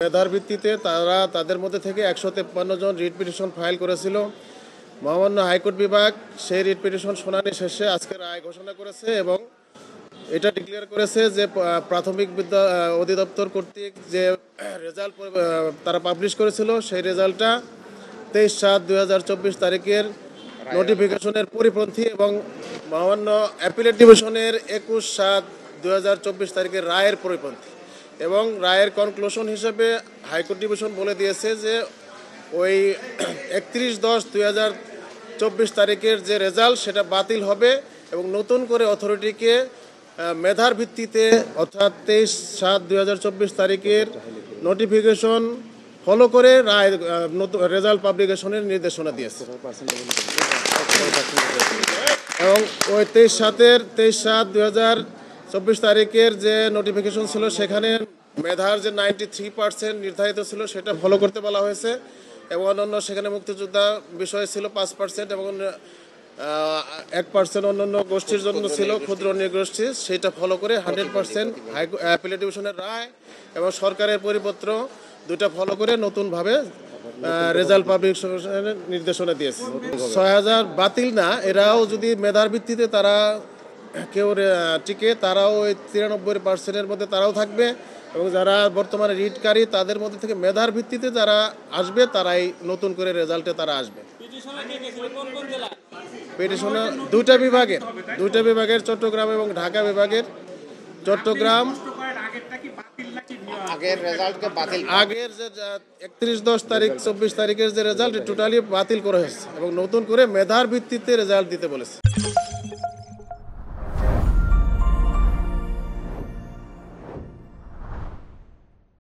মেধার ভিত্তিতে তারা তাদের মধ্যে থেকে ১৫৩ জন রিট পিটিশন ফাইল করেছিল। মহামান্য হাইকোর্ট বিভাগ সেই রিট পিটিশন শুনানি শেষে আজকে রায় ঘোষণা করেছে এবং এটা ডিক্লেয়ার করেছে যে প্রাথমিক বিদ্যা অধিদপ্তর কর্তৃক যে রেজাল্ট তারা পাবলিশ করেছিল সেই রেজাল্টটা ২৩/৭/২০২৪ তারিখের নোটিফিকেশনের পরিপন্থী এবং মহামান্য অ্যাপিলেট ডিভিশনের ২১/৭/২০২৪ তারিখের রায়ের পরিপন্থী। এবং রায়ের কনক্লুশন হিসেবে হাইকোর্ট ডিভিশন বলে দিয়েছে যে ওই ৩১/১০/২০২৪ তারিখের যে রেজাল্ট সেটা বাতিল হবে এবং নতুন করে অথরিটিকে মেধার ভিত্তিতে অর্থাৎ ২৩/৭/২০২৪ তারিখের নোটিফিকেশন ফলো করে রায় নতুন রেজাল্ট পাবলিকেশনের নির্দেশনা দিয়েছে। এবং ওই ২৩/৭/২০২৪ তারিখের যে নোটিফিকেশন ছিল সেখানে মেধার যে 93% নির্ধারিত ছিল সেটা ফলো করতে বলা হয়েছে এবং অন্যান্য সেখানে মুক্তিযোদ্ধা বিষয় ছিল 5% এবং 1% অন্যান্য গোষ্ঠীর জন্য ছিল ক্ষুদ্র নৃগোষ্ঠী, সেটা ফলো করে 100% অ্যাপিলেট ডিভিশনের রায় এবং সরকারের পরিপত্র দুইটা ফলো করে নতুনভাবে রেজাল্ট পাবলিকেশনের নির্দেশনা দিয়েছে। ৬,০০০ বাতিল না, এরাও যদি মেধার ভিত্তিতে তারা কেউ টিকে তারাও ওই 93% মধ্যে তারাও থাকবে এবং যারা বর্তমানে রিটকারী তাদের মধ্যে থেকে মেধার ভিত্তিতে যারা আসবে তারাই নতুন করে রেজাল্টে তারা আসবে। পিটিশনে দুইটা বিভাগের চট্টগ্রাম এবং ঢাকা বিভাগের। চট্টগ্রাম আগের যে ৩১/১০/২৪ তারিখের যে রেজাল্ট টোটালি বাতিল করা হয়েছে এবং নতুন করে মেধার ভিত্তিতে রেজাল্ট দিতে বলেছে।